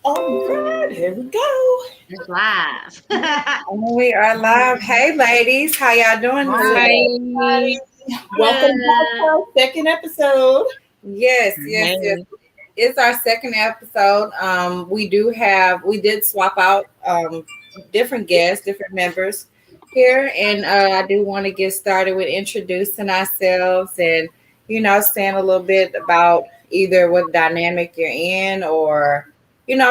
All right, here we go. It's live. We are live. Hey, ladies, how y'all doing today? Hi. Welcome back to our second episode. Yes. It's our second episode. We did swap out different guests, different members here, and I do want to get started with introducing ourselves and saying a little bit about either what dynamic you're in or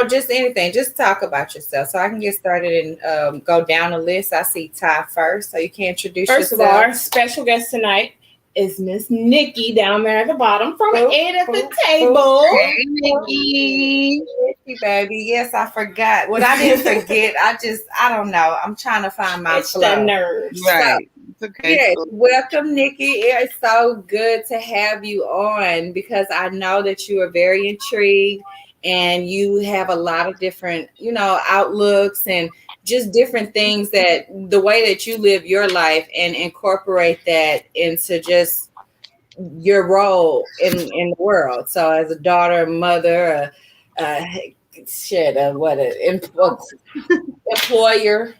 just anything. Just talk about yourself, so I can get started and go down the list. I see Ty first, so you can introduce First yourself. of all, our special guest tonight is Miss Nikki down there at the bottom from Eight at the Table. Hey, Nikki. Nikki, baby. Yes, I forgot. What I didn't forget, I don't know. I'm trying to find my It's flow. the nerves. Right. It's okay. Yes, welcome, Nikki. It's so good to have you on because I know that you are very intrigued and you have a lot of different, outlooks and just different things that the way that you live your life and incorporate that into just your role in the world. So as a daughter, mother, employer,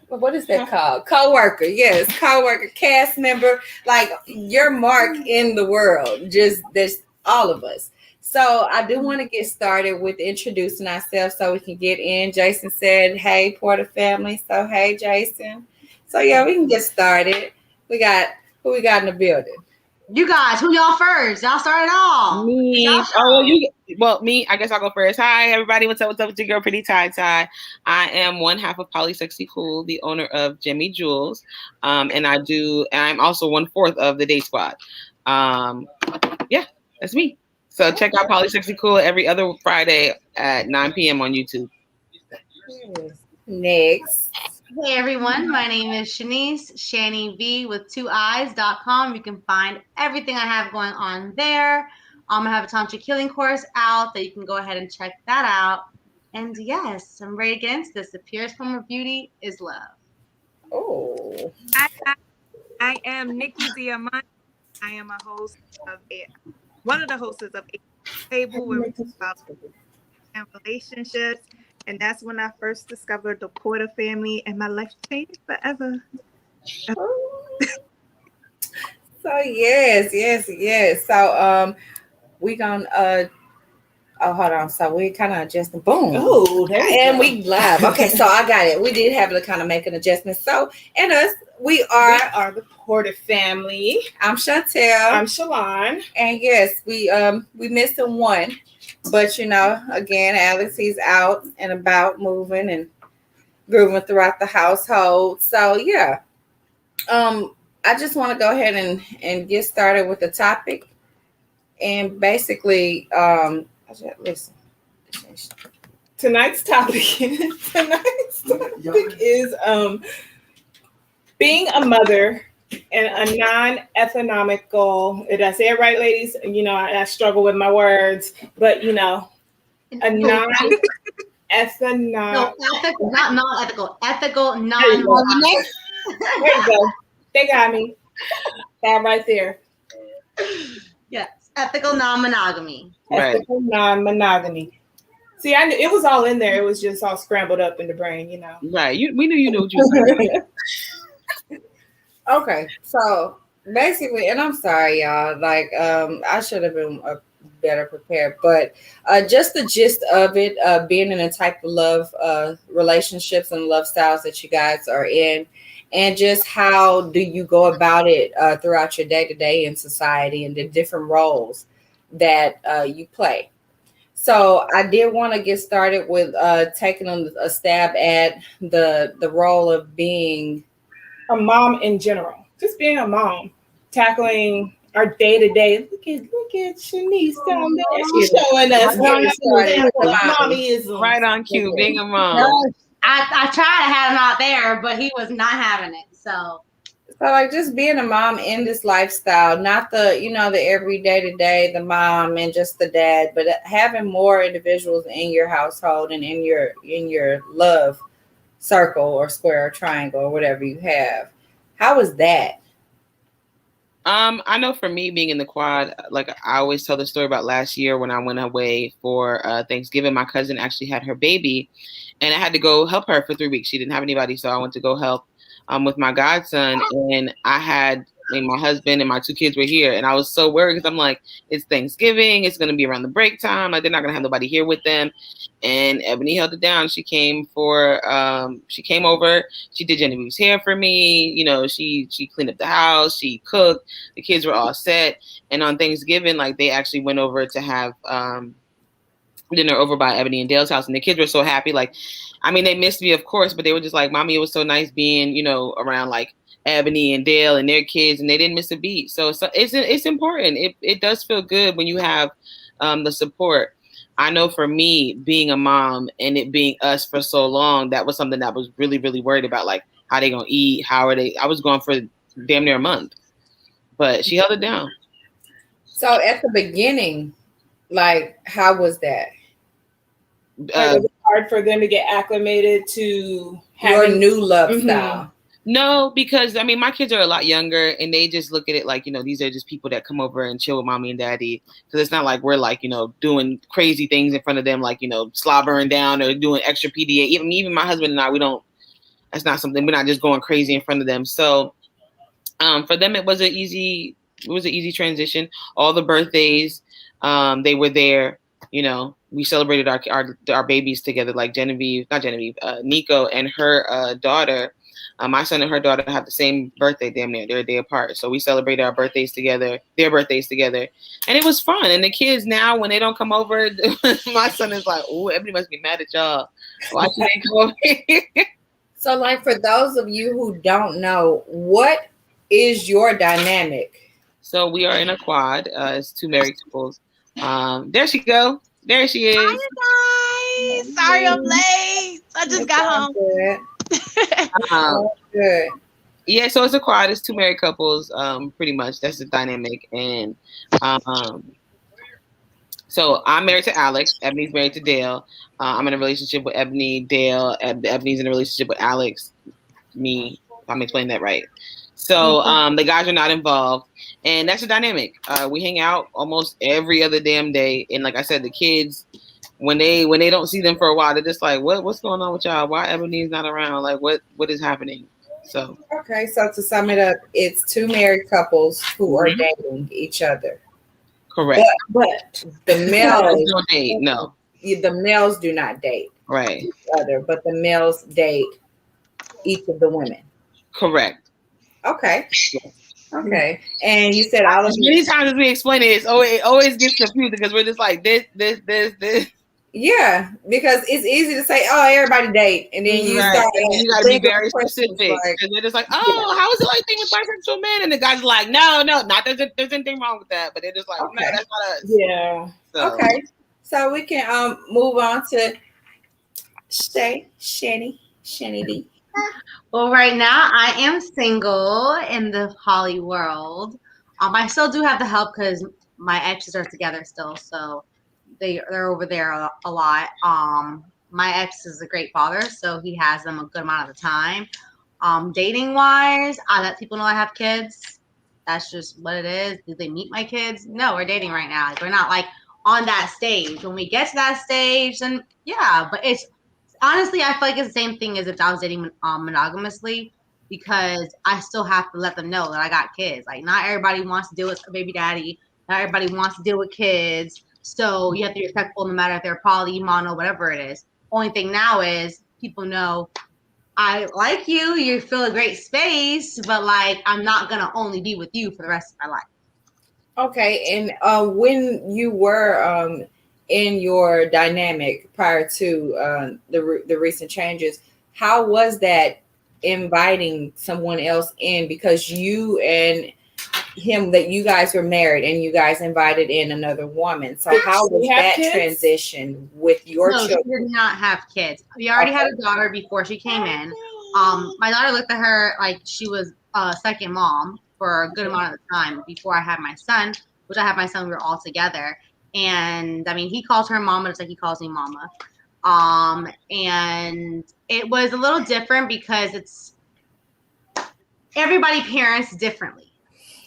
what is that called? Co-worker. Yes, co-worker, cast member, like your mark in the world. Just there's all of us. So I do want to get started with introducing ourselves so we can get in. Jason said, hey, Porter family. So, hey, Jason. So, yeah, we can get started. Who we got in the building? You guys, who y'all first? Y'all started off. Me. Me. I guess I'll go first. Hi, everybody. What's up? What's up with your girl, Pretty Ty Ty? I am one half of Polysexy Cool, the owner of Jimmy Jewels. And I'm also 1/4 of the Day Squad. Yeah, that's me. So check out Polysexy Cool every other Friday at 9 p.m. on YouTube. Next. Hey everyone, my name is Shanice, Shani V with 2eyes.com. You can find everything I have going on there. I have a Tantra Killing course out that you can go ahead and check that out. And yes, I'm ready to get into this. The purest form of beauty is love. Oh. I am Nikki Diamante. I am a host of one of the hosts of A Table where we talk about and relationships. And that's when I first discovered the Porter family and my life changed forever. So yes. So we gonna hold on. So we kind of adjusting. Boom. Oh, and we live. Okay, so I got it. We did have to kind of make an adjustment. So and us, we are the Porter family. I'm Chantel. I'm Shalon. And yes, we missing one. But again, Alex, he's out and about moving and grooving throughout the household. So yeah. I just want to go ahead and get started with the topic. And basically, listen. Tonight's topic is being a mother and a non-ethnomical. Did I say it right, ladies? I struggle with my words, but a non-ethnomic. No, ethical, not non-ethical. Ethical, There you go. They got me. That right there. Yes, ethical non-monogamy. Right. Ethical non-monogamy. See, I knew it was all in there. It was just all scrambled up in the brain, Right. We knew you knew what you were saying. Okay, so basically, and I'm sorry, y'all. Like, I should have been better prepared, but just the gist of it, being in a type of love relationships and love styles that you guys are in, and just how do you go about it throughout your day-to-day in society and the different roles that you play. So I did want to get started with taking a stab at the role of being a mom in general. Just being a mom, tackling our day-to-day. Look at Shanice down there. She's showing us mommyism. Right on cue, being a mom. I tried to have him out there, but he was not having it. So like just being a mom in this lifestyle, not the the everyday to day, the mom and just the dad, but having more individuals in your household and in your love circle or square or triangle or whatever you have. How is that? I know for me being in the quad, like I always tell the story about last year when I went away for Thanksgiving. My cousin actually had her baby, and I had to go help her for 3 weeks. She didn't have anybody, so I went to go help with my godson, and I had my husband and my 2 kids were here, and I was so worried because I'm like, it's Thanksgiving, it's gonna be around the break time, like they're not gonna have nobody here with them. And Ebony held it down. She came over. She did Genevieve's hair for me. You know, she cleaned up the house. She cooked. The kids were all set. And on Thanksgiving, like they actually went over to have dinner over by Ebony and Dale's house, and the kids were so happy. Like, I mean, they missed me, of course, but they were just like, "Mommy, it was so nice being, around like Ebony and Dale and their kids, and they didn't miss a beat." So it's important. It does feel good when you have the support. I know for me, being a mom and it being us for so long, that was something that I was really, really worried about. Like, how they gonna eat? How are they? I was going for damn near a month, but she held it down. So at the beginning, like, how was that? Was it hard for them to get acclimated to your new love style? No, because I mean, my kids are a lot younger, and they just look at it like, these are just people that come over and chill with mommy and daddy. Because it's not like we're like, doing crazy things in front of them, like, slobbering down or doing extra PDA. Even my husband and I, we don't. That's not something. We're not just going crazy in front of them. So, for them, it was an easy transition. All the birthdays, they were there. We celebrated our babies together, like Nico and her daughter. My son and her daughter have the same birthday, damn near. They're a day apart. So we celebrated their birthdays together. And it was fun. And the kids now, when they don't come over, my son is like, "Oh, everybody must be mad at y'all. Why should they come over here?" So, like, for those of you who don't know, what is your dynamic? So we are in a quad. It's 2 married couples. There she go. There she is. Hi, guys. Sorry I'm late. I just got home. Good. Yeah, so it's a quad. It's 2 married couples. Pretty much that's the dynamic. And so I'm married to Alex. Ebony's married to Dale. I'm in a relationship with Ebony, Dale. Ebony's in a relationship with Alex. Me, if I'm explaining that right. So the guys are not involved, and that's the dynamic. We hang out almost every other damn day, and like I said, the kids, when they don't see them for a while, they're just like, what's going on with y'all? Why Ebony's not around? Like, what is happening? So okay, so to sum it up, it's 2 married couples who are dating each other. Correct. But the males don't date. No, the males do not date right each other, but the males date each of the women. Correct. Okay. Okay. And you said all of many times as we explain it, it always gets confused because we're just like this. Yeah, because it's easy to say, "Oh, everybody date," and then you start. You got to be very specific. Because they're just like, "Oh, how is it like thing with bisexual men?" And the guy's like, "No, not there's anything wrong with that." But they're just like, "No, that's not us." Yeah. So. Okay. So we can move on to Shani D. Well, right now I am single in the poly world. I still do have the help because my exes are together still, so they're over there a lot. My ex is a great father, so he has them a good amount of the time. Dating wise, I let people know I have kids. That's just what it is. Did they meet my kids? No, we're dating right now. Like, we're not like on that stage. When we get to that stage, then yeah, but it's honestly, I feel like it's the same thing as if I was dating monogamously, because I still have to let them know that I got kids. Like, not everybody wants to deal with a baby daddy. Not everybody wants to deal with kids. So you have to be respectful no matter if they're poly, mono, whatever it is. Only thing now is people know I like you. You fill a great space, but like, I'm not going to only be with you for the rest of my life. Okay. And when you were in your dynamic prior to the recent changes, how was that inviting someone else in? Because you and him, that you guys were married and you guys invited in another woman. So how was that transition with your children? She did not have kids. We already had a daughter before she came in. My daughter looked at her like she was a second mom for a good amount of time before I had my son, which I had my son, we were all together. And I mean, he calls her mama just like he calls me mama. And it was a little different because everybody parents differently.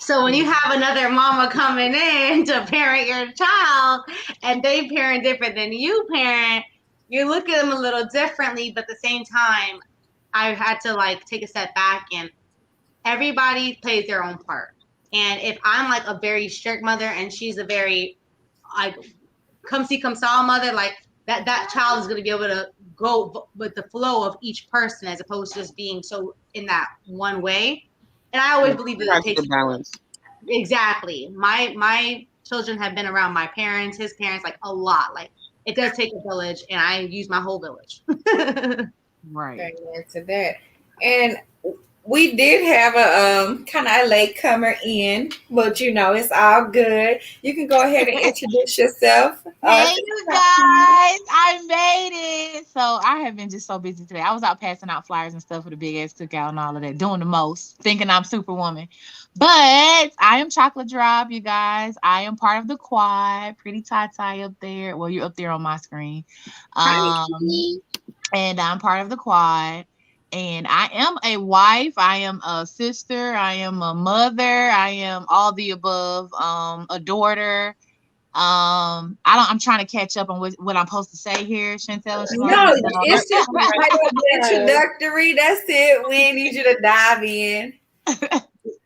So when you have another mama coming in to parent your child and they parent different than you parent, you look at them a little differently, but at the same time, I had to like take a step back and everybody plays their own part. And if I'm like a very strict mother and she's a very like come see come saw mother, like that child is going to be able to go with the flow of each person as opposed to just being so in that one way. And I always believe that it takes balance. Exactly. My children have been around my parents, his parents, like a lot. Like it does take a village, and I use my whole village. Right. Amen to that. And we did have a kind of a latecomer in, but you know it's all good. You can go ahead and introduce yourself. Hey, you guys, I made it. So I have been just so busy today. I was out passing out flyers and stuff for the big ass cookout and all of that, doing the most, thinking I'm Superwoman. But I am Chocolate Drop, you guys. I am part of the quad. Pretty tie up there. Well, you're up there on my screen. And I'm part of the quad. And I am a wife. I am a sister. I am a mother. I am all the above. A daughter. I'm trying to catch up on what I'm supposed to say here, Chantel. No, it's just introductory. That's it. We need you to dive in.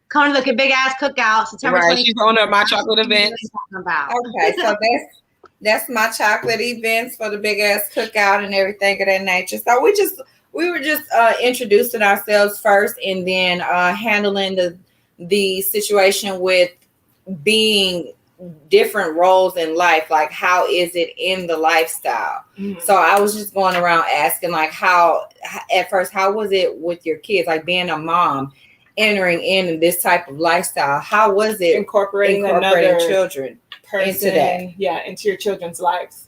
Come to look at big ass cookout September 20th. She's owner of My Chocolate Events. Okay, so that's My Chocolate Events for the big ass cookout and everything of that nature. So we were just introducing ourselves first, and then handling the situation with being different roles in life, like how is it in the lifestyle. So I was just going around asking like how was it with your kids, like being a mom entering in this type of lifestyle? How was it incorporating another children into that? Into your children's lives.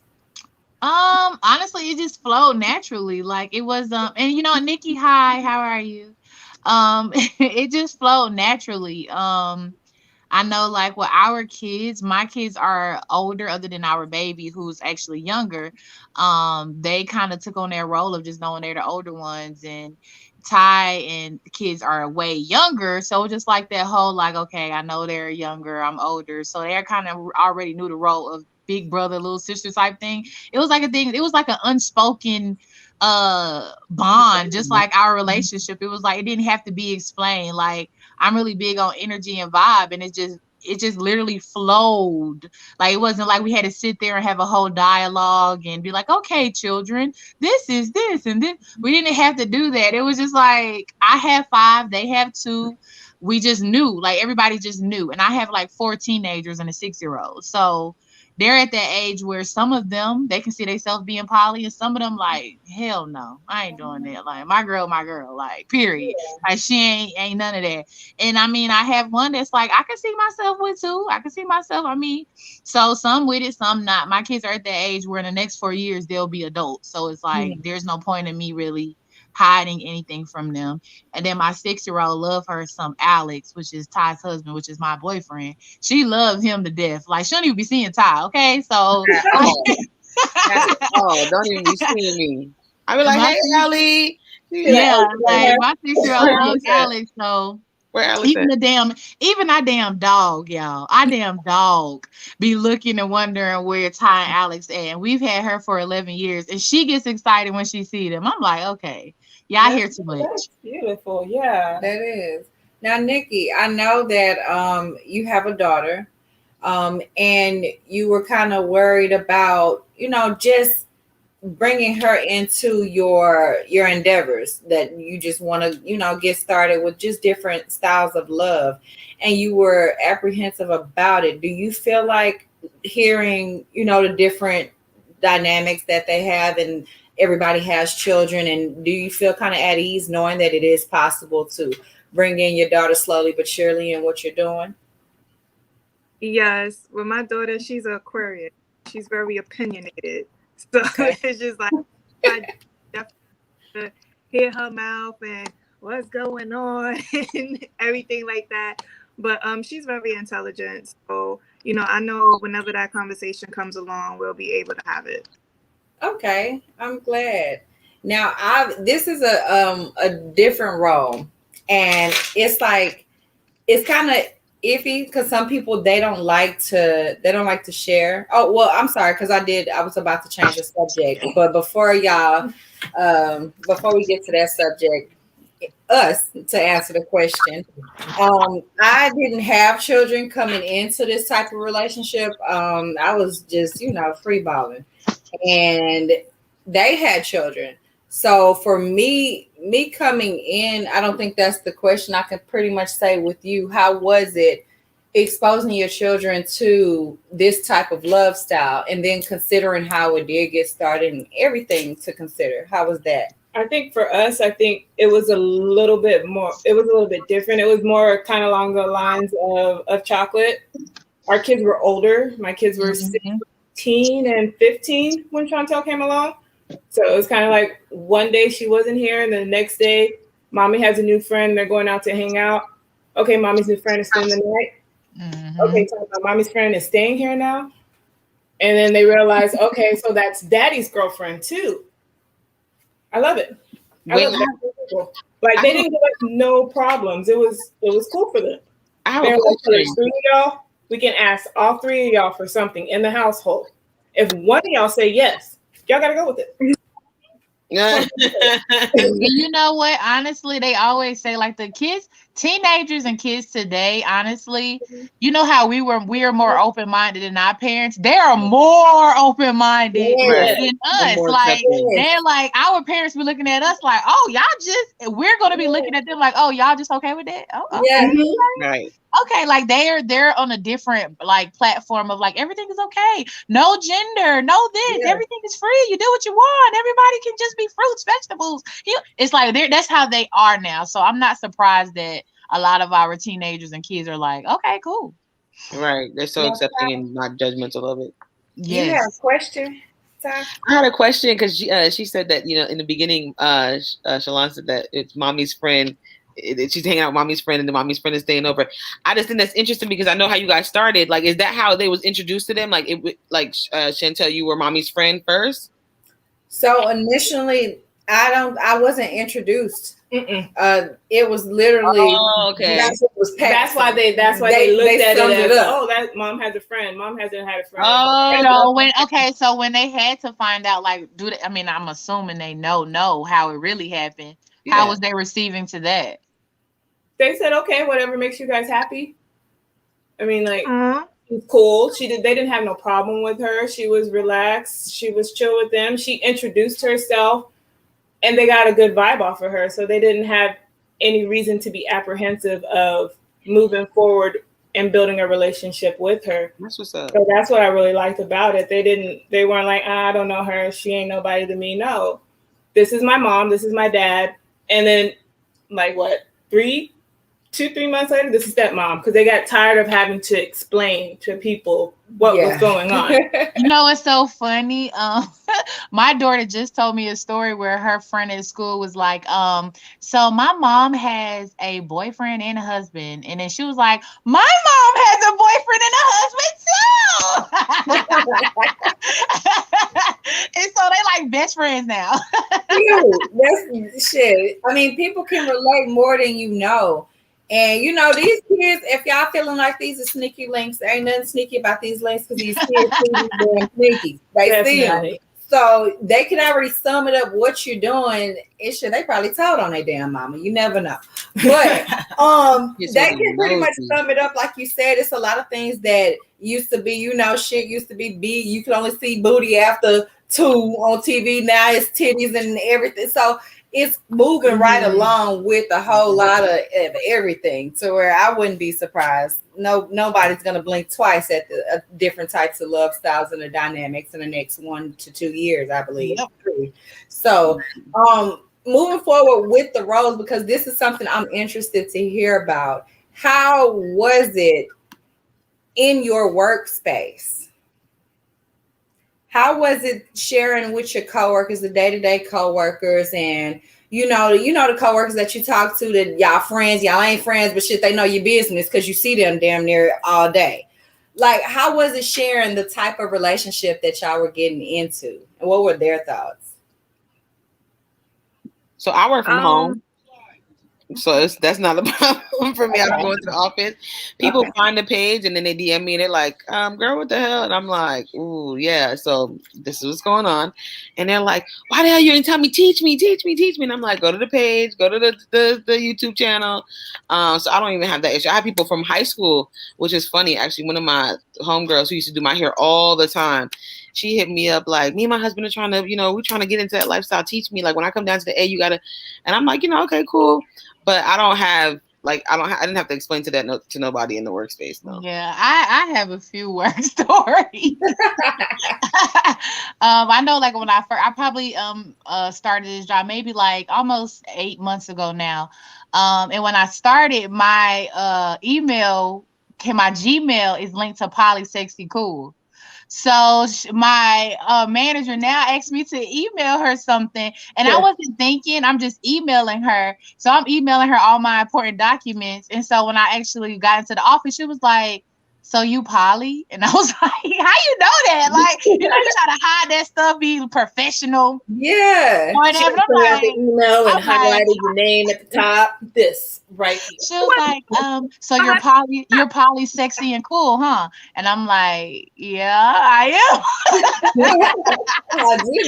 Honestly, it just flowed naturally. Like it was and you know, Nikki, hi, how are you? It just flowed naturally. I know like with our kids, my kids are older other than our baby who's actually younger. They kind of took on their role of just knowing they're the older ones, and Ty and the kids are way younger. So just like that whole like, okay, I know they're younger, I'm older. So they're kind of already knew the role of big brother, little sister type thing. It was like a thing, it was like an unspoken bond, just like our relationship. It was like it didn't have to be explained. Like I'm really big on energy and vibe, and it just literally flowed. Like it wasn't like we had to sit there and have a whole dialogue and be like, okay, children, this is this and then we didn't have to do that. It was just like I have 5, they have 2. We just knew, like everybody just knew. And I have like 4 teenagers and a 6-year-old. So they're at that age where some of them, they can see themselves being poly, and some of them like, hell no, I ain't doing that. Like my girl, like period. Like she ain't none of that. And I mean, I have one that's like, I can see myself with 2. I can see myself. I mean, so some with it, some not. My kids are at that age where in the next 4 years they'll be adults. So it's like there's no point in me really hiding anything from them. And then my 6-year-old love her some Alex, which is Ty's husband, which is my boyfriend. She loves him to death. Like she don't even be seeing Ty. Okay, so don't even be seeing me. I be like, hey, Allie. Yeah, like my 6-year-old loves Alex. So even our damn dog, y'all. Our damn dog be looking and wondering where Ty and Alex at. And we've had her for 11 years, and she gets excited when she see them. I'm like, okay, y'all hear too much. That's beautiful, yeah. That is. Now, Nikki, I know that you have a daughter, and you were kind of worried about, just bringing her into your endeavors, that you just want to get started with just different styles of love, and you were apprehensive about it. Do you feel like hearing the different dynamics that they have, and everybody has children, and do you feel kind of at ease knowing that it is possible to bring in your daughter slowly but surely in what you're doing? Yes, well, my daughter, she's an Aquarius. She's very opinionated. So it's just like I definitely hear her mouth and what's going on and everything like that. But she's very intelligent. So, I know whenever that conversation comes along, we'll be able to have it. Okay, I'm glad. Now, this is a different role, and it's like it's kind of iffy because some people they don't like to share. Oh well, I'm sorry because I was about to change the subject, but before we get to that subject, us to answer the question. I didn't have children coming into this type of relationship. I was just, free balling, and they had children. So for me coming in, I don't think that's the question. I can pretty much say with you, how was it exposing your children to this type of love style, and then considering how it did get started and everything to consider? How was that? I think for us, it was a little bit different. It was more kind of along the lines of chocolate. Our kids were older. My kids were 16 and 15 when Chantel came along. So it was kind of like one day she wasn't here, and the next day, mommy has a new friend. They're going out to hang out. Okay, mommy's new friend is spending the night. Okay, so mommy's friend is staying here now. And then they realize, okay, so that's daddy's girlfriend too. I love it. I love that. Like they didn't give us no problems. It was cool for them. I have a question. Three of y'all, we can ask all three of y'all for something in the household. If one of y'all say yes, y'all gotta go with it. You know what? Honestly, they always say like the kids, teenagers and kids today, honestly, you know how we are more open-minded than our parents. They are more open-minded than us. Like they're like our parents be looking at us like, oh, y'all just, we're gonna be looking at them like, oh, y'all just okay with that? Oh, okay. Right. Okay, like they're on a different like platform of like everything is okay, no gender, no this, everything is free. You do what you want. Everybody can just be fruits, vegetables. It's like that's how they are now. So I'm not surprised that a lot of our teenagers and kids are like, okay, cool. Right, they're so accepting and not judgmental of it. Yes. You have a question? I had a question because she said that in the beginning, Shalon said that it's mommy's friend. She's hanging out with mommy's friend, and the mommy's friend is staying over. I just think that's interesting because I know how you guys started. Like, is that how they was introduced to them? Like, Chantel, you were mommy's friend first. So initially, I wasn't introduced. It was literally. Oh, okay. That's why they looked at it as, oh, that mom has a friend. Mom hasn't had a friend. Oh, so when they had to find out, like, I'm assuming they know how it really happened. Yeah. How was they receiving to that? They said, okay, whatever makes you guys happy. I mean, like, she's cool. They didn't have no problem with her. She was relaxed. She was chill with them. She introduced herself, and they got a good vibe off of her. So they didn't have any reason to be apprehensive of moving forward and building a relationship with her. That's what's up. So that's what I really liked about it. They weren't like, I don't know her. She ain't nobody to me. No, this is my mom. This is my dad. And then, like, what, 3 months later, this is stepmom, because they got tired of having to explain to people what was going on. You know, it's so funny. My daughter just told me a story where her friend at school was like, so my mom has a boyfriend and a husband. And then she was like, my mom has a boyfriend and a husband too. And so they like best friends now. That's shit. I mean, people can relate more than you know. And these kids, if y'all feeling like these are sneaky links, there ain't nothing sneaky about these links because these kids see these damn sneaky. They see them. So they can already sum it up what you're doing. They probably told on their damn mama. You never know. But they can pretty much sum it up like you said. It's a lot of things that used to be, shit used to be big. You could only see booty after 2 on TV. Now it's titties and everything. So it's moving right along with a whole lot of everything to where I wouldn't be surprised. Nobody's going to blink twice at the different types of love styles and the dynamics in the next 1 to 2 years, I believe. Yep. So moving forward with the roles, because this is something I'm interested to hear about. How was it in your workspace? How was it sharing with your coworkers, the day-to-day coworkers, and the coworkers that you talk to, that y'all friends, y'all ain't friends, but shit, they know your business because you see them damn near all day. Like, how was it sharing the type of relationship that y'all were getting into, and what were their thoughts? So I work from home. So that's not a problem for me. I don't go into the office. People find the page and then they DM me and they're like, girl, what the hell? And I'm like, ooh, yeah. So this is what's going on. And they're like, why the hell you didn't tell me? Teach me. And I'm like, go to the page, go to the YouTube channel. So I don't even have that issue. I have people from high school, which is funny. Actually, one of my homegirls who used to do my hair all the time, she hit me up like, me and my husband are trying to, we're trying to get into that lifestyle. Teach me. Like when I come down to the A, you gotta. And I'm like, okay, cool. But I don't have I didn't have to explain to nobody in the workspace. No. Yeah, I have a few work stories. I know, like when I probably started this job maybe like almost 8 months ago now. And when I started, my my Gmail is linked to Poly Sexy Cool. So my manager now asked me to email her something, and I wasn't thinking. I'm just emailing her. So I'm emailing her all my important documents. And so when I actually got into the office, she was like, so you poly? And I was like, how you know that? Like, you try to hide that stuff, be professional. Yeah. Whatever. I'm like, the email and highlighted your name at the top. This right here. She was like, so you're poly sexy and cool, huh? And I'm like, yeah, I am.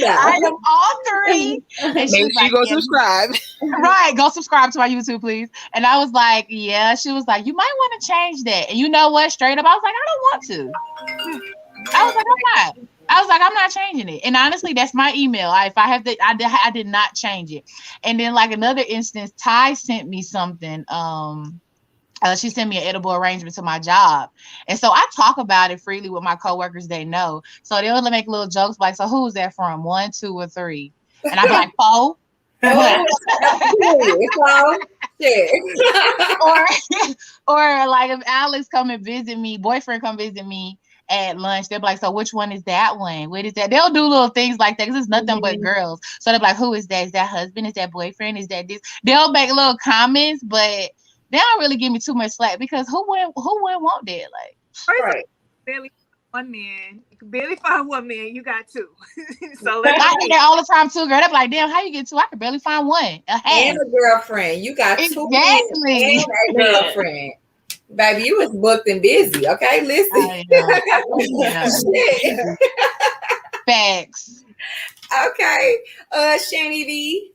I am all three. And Make sure you go subscribe. Right, go subscribe to my YouTube, please. And I was like, yeah. She was like, you might want to change that. And you know what? Straight up, I was like, I don't want to. I was like, I'm not changing it. And honestly, that's my email. If I have to, I did not change it. And then like another instance, Ty sent me something. She sent me an edible arrangement to my job. And so I talk about it freely with my coworkers. They know. So they'll make little jokes like, so who's that from? 1, 2, or 3? And I'm like, Poe. or like if Alex come and visit me, boyfriend come visit me at lunch, they'll be like, so which one is that one? What is that? They'll do little things like that because it's nothing but girls. So they're like, who is that? Is that husband? Is that boyfriend? Is that this? They'll make little comments, but they don't really give me too much slack because who wouldn't want that? Like, right. Barely one man. You can barely find one man. You got two. So I hear that all the time too, girl. They're like, damn, how you get two? I can barely find one. And a girlfriend. You got two men and a girlfriend. Baby, you was booked and busy. Okay, listen. Facts. Okay. Shani V.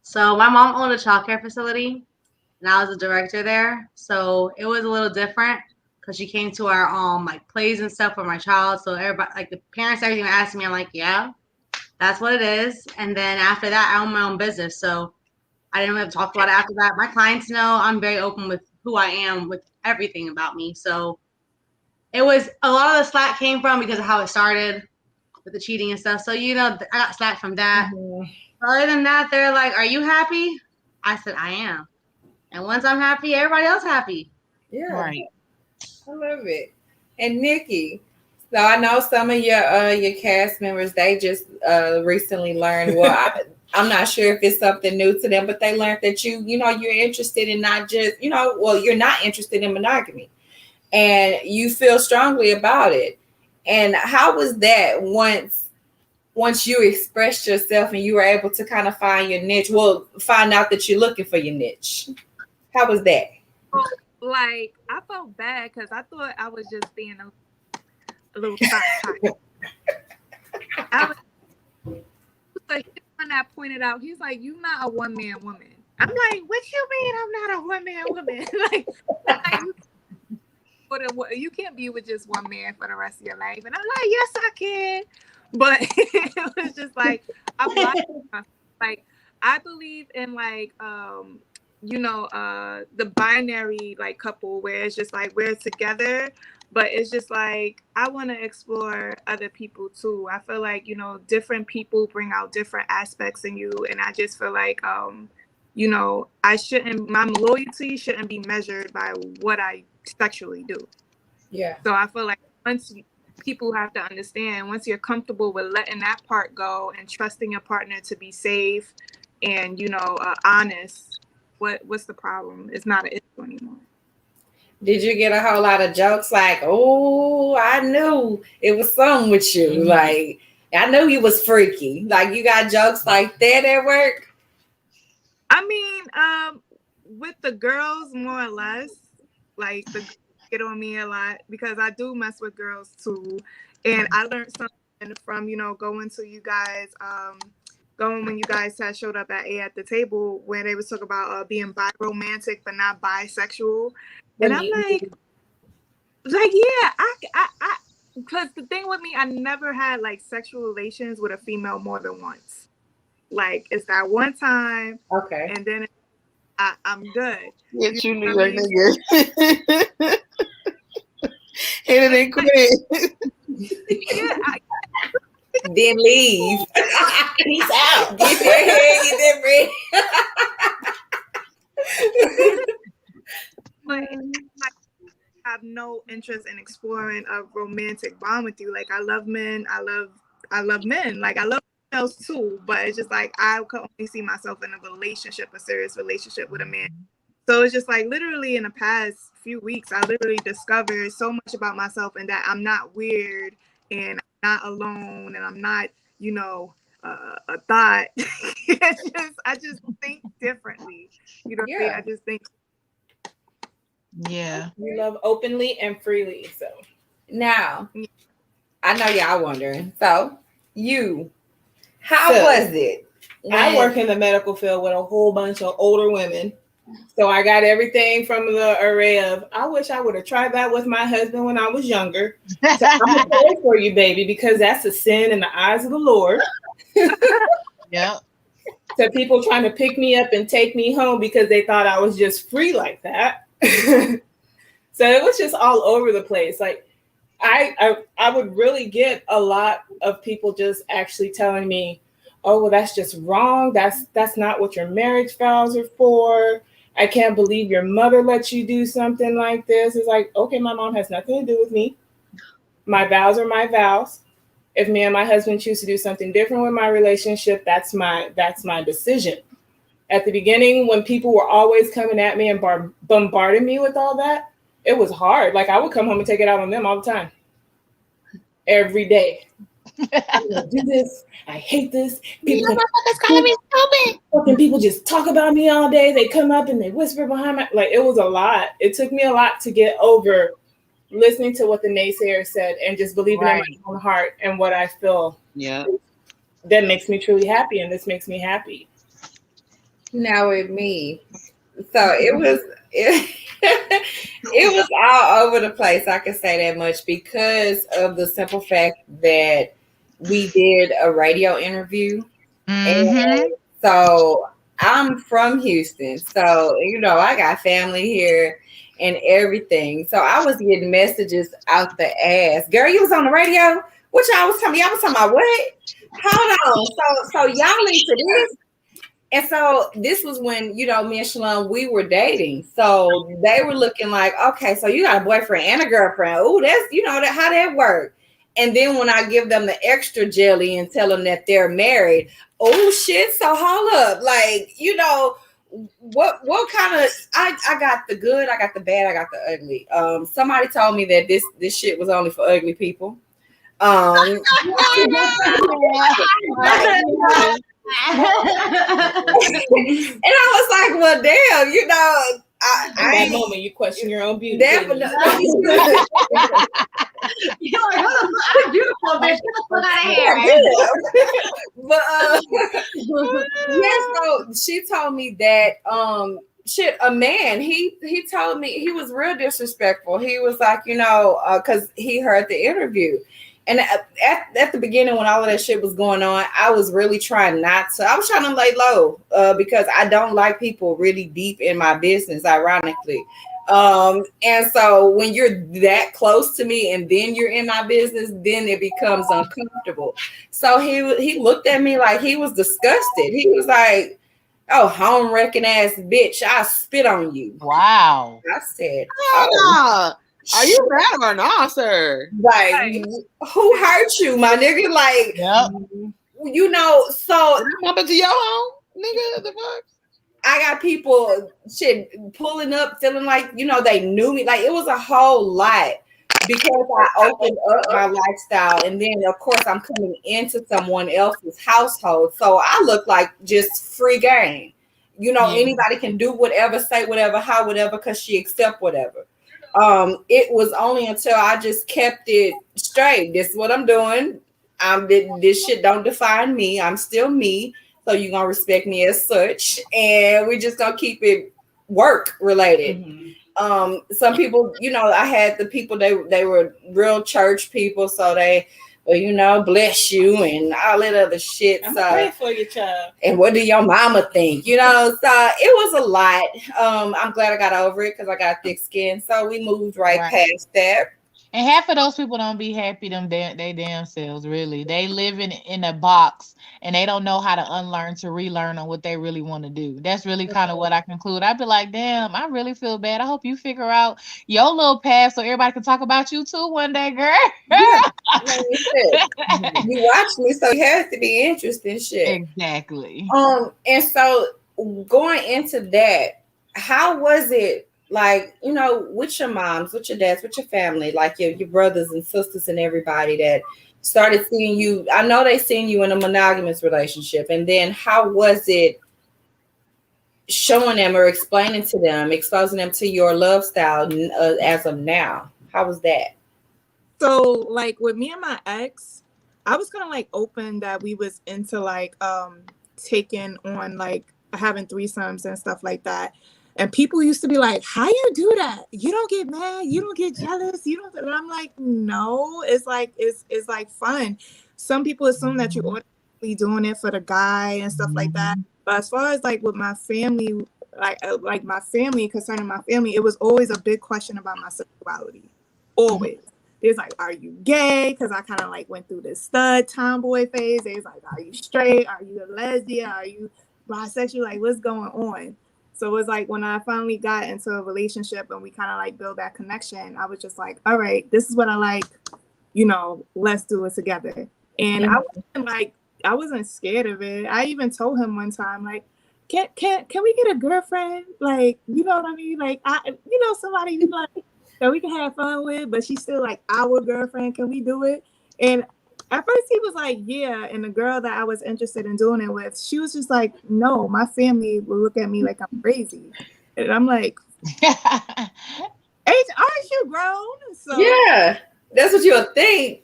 So my mom owned a childcare facility, and I was a director there. So it was a little different because she came to our like plays and stuff for my child. So everybody, like the parents, everything were asking me. I'm like, yeah, that's what it is. And then after that, I own my own business. So I didn't really talk about it after that. My clients know I'm very open with who I am with everything about me. So it was a lot of the slack came from because of how it started with the cheating and stuff. So, I got slack from that. Mm-hmm. Other than that, they're like, are you happy? I said, I am. And once I'm happy, everybody else happy. Yeah. Right. I love it. And Nikki, so I know some of your cast members, they just recently learned, I'm not sure if it's something new to them, but they learned that you're interested in not just, you're not interested in monogamy and you feel strongly about it. And how was that once you expressed yourself and you were able to kind of find your niche, find out that you're looking for your niche? How was that? Like, I felt bad because I thought I was just being a little side. When I pointed out, he's like, "You're not a one-man woman." I'm like, "What you mean? I'm not a one-man woman? You can't be with just one man for the rest of your life." And I'm like, "Yes, I can," but it was just like I believe in the binary like couple where it's just like we're together. But it's just like, I want to explore other people too. I feel like, different people bring out different aspects in you. And I just feel like, my loyalty shouldn't be measured by what I sexually do. Yeah. So I feel like people have to understand, once you're comfortable with letting that part go and trusting your partner to be safe and, honest, what's the problem? It's not an issue anymore. Did you get a whole lot of jokes like, "Oh, I knew it was something with you"? Mm-hmm. Like, I knew you was freaky. Like, you got jokes like that at work? I mean, with the girls, more or less, like the girls get on me a lot because I do mess with girls too, and I learned something from going to you guys, going when you guys had showed up at the table when they was talking about being bi-romantic but not bisexual, and I'm like yeah, I because the thing with me, I never had like sexual relations with a female more than once. Like it's that one time, Okay. and then I'm good. Yeah, you New York nigga. Hit it and quit. Yeah, Then leave. Peace out. Get your hair, get that bread. but I have no interest in exploring a romantic bond with you. Like I love men. I love men. Like I love females too. But it's just like I could only see myself in a relationship, a serious relationship with a man. So it's just like literally in the past few weeks, I literally discovered so much about myself and that I'm not weird and I'm not alone and I'm not, a thought. I just think differently. You know what I mean? I just think. Yeah. We love openly and freely. So now, I know y'all wondering. So, how was it? I work in the medical field with a whole bunch of older women. So I got everything from the array of, I wish I would have tried that with my husband when I was younger. So I'm going to pray for you, baby, because that's a sin in the eyes of the Lord. Yeah. To people trying to pick me up and take me home because they thought I was just free like that. So it was just all over the place. Like I would really get a lot of people just actually telling me, oh, well, that's just wrong. That's not what your marriage vows are for. I can't believe your mother let you do something like this. It's like, okay, my mom has nothing to do with me. My vows are my vows. If me and my husband choose to do something different with my relationship, that's my decision. At the beginning, when people were always coming at me and bombarding me with all that, it was hard. Like I would come home and take it out on them all the time. Every day. I do this. I hate this. People calling me stupid. Fucking people just talk about me all day. They come up and they whisper behind my, like it was a lot. It took me a lot to get over listening to what the naysayer said and just believing in my own heart and what I feel. Yeah. That makes me truly happy, and this makes me happy. Now with me, so it was all over the place. I can say that much because of the simple fact that we did a radio interview. And so I'm from Houston. So, I got family here and everything. So I was getting messages out the ass. Girl, you was on the radio? What y'all was telling me? Y'all was talking about what? Hold on. So y'all into this? And so this was when, me and Shalom, we were dating. So they were looking like, okay, so you got a boyfriend and a girlfriend. Oh, that's, how that work. And then when I give them the extra jelly and tell them that they're married, oh shit, so hold up. Like, what kind of, I got the good, I got the bad, I got the ugly. Somebody told me that this shit was only for ugly people. And I was like, well, damn, At that moment, you question your own beauty. Definitely. You're like, I'm beautiful, bitch. Get the fuck out of here. But so she told me that a man, he told me he was real disrespectful. He was like, because he heard the interview. And at the beginning, when all of that shit was going on, I was really trying not to. I was trying to lay low because I don't like people really deep in my business, ironically. And so when you're that close to me and then you're in my business, then it becomes uncomfortable. So he looked at me like he was disgusted. He was like, oh, home wrecking ass bitch, I spit on you. Wow. I said, oh. Are you mad or not, sir? Like, who hurt you, my nigga? Like, so come into your home, nigga. The fuck? I got people pulling up, feeling like they knew me. Like it was a whole lot because I opened up my lifestyle, and then of course I'm coming into someone else's household, so I look like just free game. You know, Yeah. anybody can do whatever, say whatever, how whatever, because she accept whatever. It was only until I just kept it straight. This is what I'm doing. This shit don't define me. I'm still me. So you're gonna respect me as such, and we're just gonna keep it work related. Some people, you know, I had the people, they were real church people, so they, well, you know, bless you and all that other shit. I'm So praying for you, child. and what do your mama think? You know, so it was a lot. I'm glad I got over it because I got thick skin. So we moved right past that. And half of those people don't be happy they damn selves, really. They live in a box and they don't know how to unlearn to relearn on what they really want to do. That's really kind of what I conclude. I'd be like, damn, I really feel bad. I hope you figure out your little path so everybody can talk about you too one day, girl. Yeah, like you said, you watch me, so it has to be interesting shit. Exactly. And so going into that, how was it? Like, you know, with your moms, with your dads, with your family, like your brothers and sisters and everybody that started seeing you. I know they seen you in a monogamous relationship. And then how was it showing them or explaining to them, exposing them to your love style as of now? How was that? So like with me and my ex, I was kind of like open that we was into like taking on like having threesomes and stuff like that. And people used to be like, how you do that? You don't get mad, you don't get jealous, you don't. And I'm like, no, it's like it's like fun. Some people assume that you're automatically doing it for the guy and stuff like that. But as far as like with my family, like my family, concerning my family, it was always a big question about my sexuality. Always. It's like, are you gay? Because I kind of like went through this stud tomboy phase. It's like, are you straight? Are you a lesbian? Are you bisexual? Like, what's going on? So it was like when I finally got into a relationship and we kind of like build that connection, I was just like, all right, this is what I like, you know, let's do it together. And I wasn't scared of it. I even told him one time, like, can we get a girlfriend? Like, you know what I mean? Like, somebody you like that we can have fun with, but she's still like our girlfriend. Can we do it? And at first he was like, yeah. And the girl that I was interested in doing it with, she was just like, no, my family will look at me like I'm crazy. And I'm like, aren't you grown? So yeah, that's what you'll think.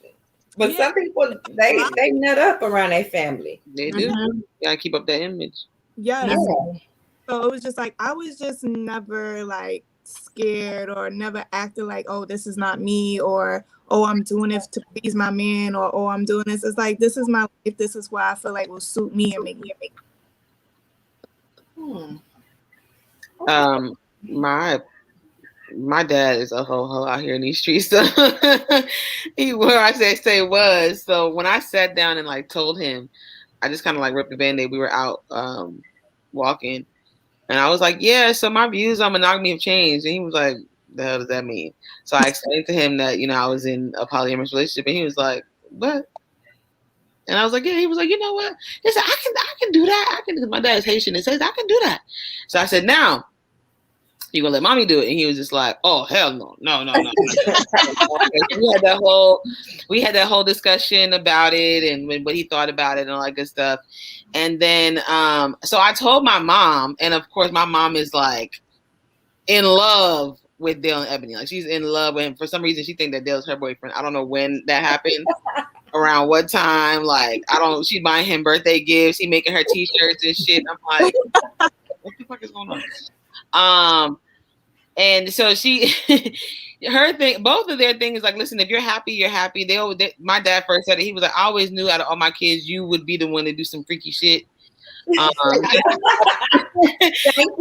But some people, they nut up around their family. They do. You gotta keep up that image. Yes. Yeah. So it was just like, I was just never like scared or never acted like, oh, this is not me, or oh, I'm doing it to please my man, or oh, I'm doing this. It's like, this is my life. This is what I feel like will suit me and make me happy. My dad is a ho out here in these streets. So say was. So when I sat down and like told him, I just kind of like ripped the Band-Aid. We were out walking, and I was like, yeah, so my views on monogamy have changed. And he was like, the hell does that mean? So I explained to him that, you know, I was in a polyamorous relationship, and he was like, what? And I was like, yeah. He was like, you know what? He said, I can do that. Because my dad is Haitian and says I can do that. So I said, now you gonna let mommy do it? And he was just like, oh, hell no. We had that whole discussion about it and what he thought about it and all that good stuff. And then so I told my mom, and of course my mom is like in love with Dale and Ebony. Like, she's in love with him. For some reason she thinks that Dale's her boyfriend. I don't know when that happened. Around what time? Like, she's buying him birthday gifts, he making her t-shirts and shit. I'm like, what the fuck is going on? And so her thing, both of their things, like, listen, if you're happy, you're happy. My dad first said it. He was like, I always knew out of all my kids, you would be the one to do some freaky shit. Thank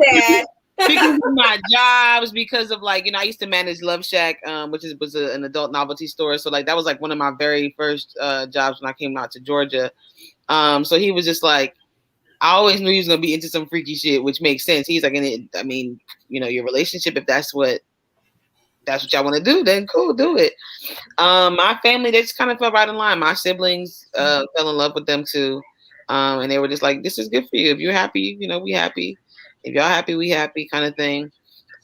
Dad. Because of my jobs, because of, like, you know, I used to manage Love Shack, which was an adult novelty store. So like that was like one of my very first jobs when I came out to Georgia. So he was just like, I always knew he was gonna be into some freaky shit, which makes sense. He's like, I mean, you know, your relationship, if that's what y'all want to do, then cool, do it. My family, they just kind of fell right in line. My siblings fell in love with them too, and they were just like, this is good for you. If you're happy, you know, we happy. If y'all happy, we happy, kind of thing.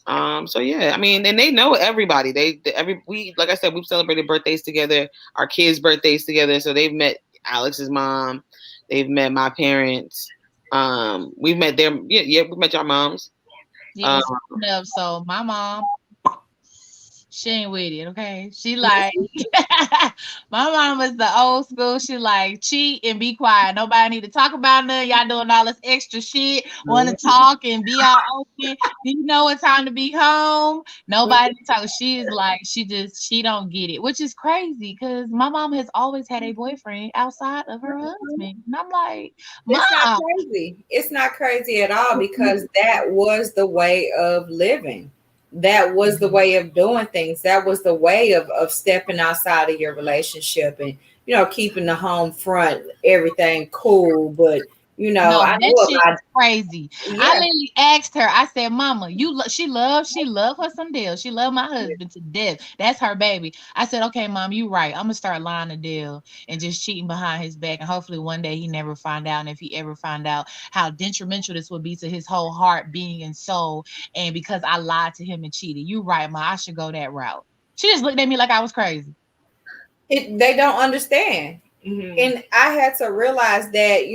So yeah, I mean, and they know everybody. We like I said, we've celebrated birthdays together, our kids' birthdays together. So they've met Alex's mom, they've met my parents. We met them. Yeah, we met your moms. Yeah, so my mom, she ain't with it, okay? She like, my mom was the old school. She like, cheat and be quiet. Nobody need to talk about nothing. Y'all doing all this extra shit. Want to talk and be all open. Do you know it's time to be home? Nobody talk. She is like, she don't get it, which is crazy because my mom has always had a boyfriend outside of her husband. And I'm like, Mom. It's not crazy. It's not crazy at all because that was the way of living. That was the way of doing things. That was the way of stepping outside of your relationship and, keeping the home front, everything cool. But, No, I that know shit about is crazy. Yeah. I literally asked her. I said, "Mama, she love her some Dale. She love my husband to death. That's her baby." I said, "Okay, Mom, you right. I'm gonna start lying to Dale and just cheating behind his back, and hopefully one day he never find out. And if he ever find out how detrimental this would be to his whole heart, being, and soul, and because I lied to him and cheated, you right, Ma. I should go that route." She just looked at me like I was crazy. They don't understand. Mm-hmm. And I had to realize that,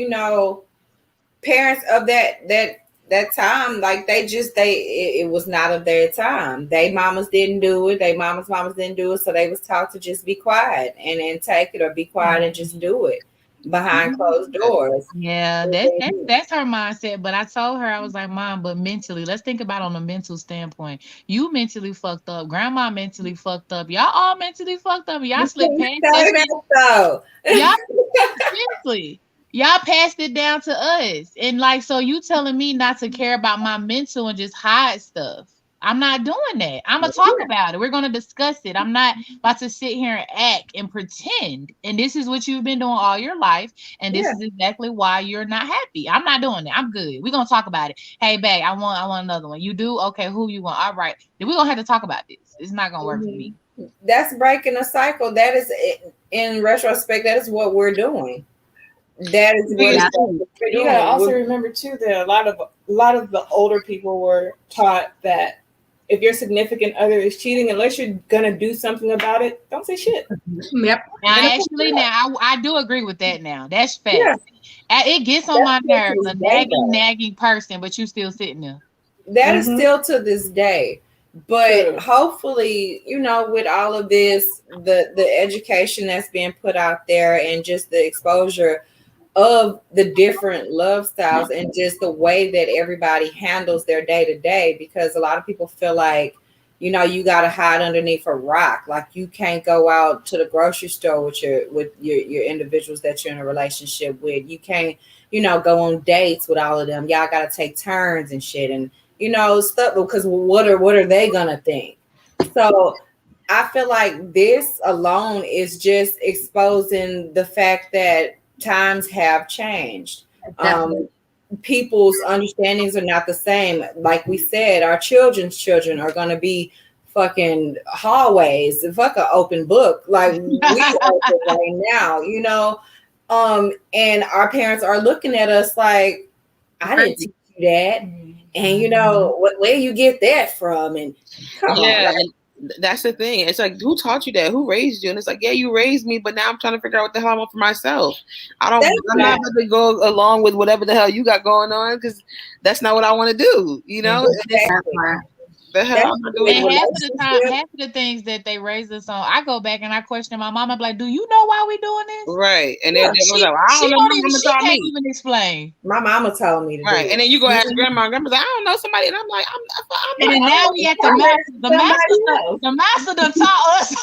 parents of that time, like it was not of their time. They mamas didn't do it. They mamas didn't do it. So they was taught to just be quiet and take it, or be quiet and just do it behind closed doors. Yeah, that's her mindset. But I told her, I was like, Mom, but mentally, let's think about it on a mental standpoint. You mentally fucked up. Grandma mentally fucked up. Y'all all mentally fucked up. Y'all slipped past that. Y'all seriously. Y'all passed it down to us. And like, so you telling me not to care about my mental and just hide stuff. I'm not doing that. I'm going to talk about it. We're going to discuss it. I'm not about to sit here and act and pretend. And this is what you've been doing all your life. And this is exactly why you're not happy. I'm not doing that. I'm good. We're going to talk about it. Hey, babe, I want another one. You do? Okay, who you want? All right. Then we're going to have to talk about this. It's not going to work for me. That's breaking a cycle. That is, in retrospect, that is what we're doing. That is what you gotta also remember too that a lot of the older people were taught that if your significant other is cheating, unless you're gonna do something about it, don't say shit. Yep. Now I do agree with that. Now that's fact. Yeah. It gets on my nerves, a nagging person, but you still sitting there. That is still to this day. But hopefully, with all of this, the education that's being put out there and just the exposure of the different love styles and just the way that everybody handles their day to day, because a lot of people feel like, you got to hide underneath a rock. Like you can't go out to the grocery store with your individuals that you're in a relationship with. You can't, go on dates with all of them. Y'all got to take turns and shit and, stuff, because what are they going to think? So I feel like this alone is just exposing the fact that times have changed. People's understandings are not the same. Like we said, our children's children are going to be fucking hallways, fuck an open book like we open right now, and our parents are looking at us like, I didn't teach you that, and where you get that from, and come on. That's the thing. It's like, who taught you that? Who raised you? And it's like, yeah, you raised me, but now I'm trying to figure out what the hell I want for myself. I'm not about to go along with whatever the hell you got going on, because that's not what I want to do. The hell and half of the things that they raised us on, I go back and I question my mom. I'm like, do you know why we doing this? Right. And then she can't even explain. My mama told me to right. And then you go ask grandma. Grandma's like, I don't know somebody. And I'm like, and then now we at the master done taught us.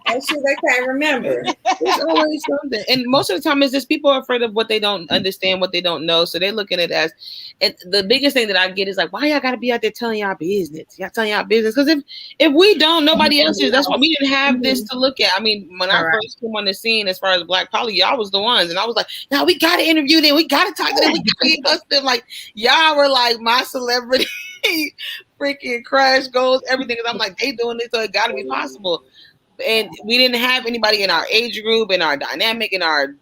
And shit they can't remember. It's always something. And most of the time it's just people are afraid of what they don't understand, what they don't know. So they're looking at it as, and the biggest thing that I get is like, why y'all gotta be out there telling y'all business? Y'all telling y'all business. Because if we don't, nobody else is. That's why we didn't have this to look at. I mean, when I first came on the scene as far as Black Poly, y'all was the ones. And I was like, no, we gotta interview them. We gotta talk to them. We gotta get us them. Like, y'all were like my celebrity freaking crush goals, everything. Because I'm like, they doing this, so it gotta be possible. And we didn't have anybody in our age group, in our dynamic, in our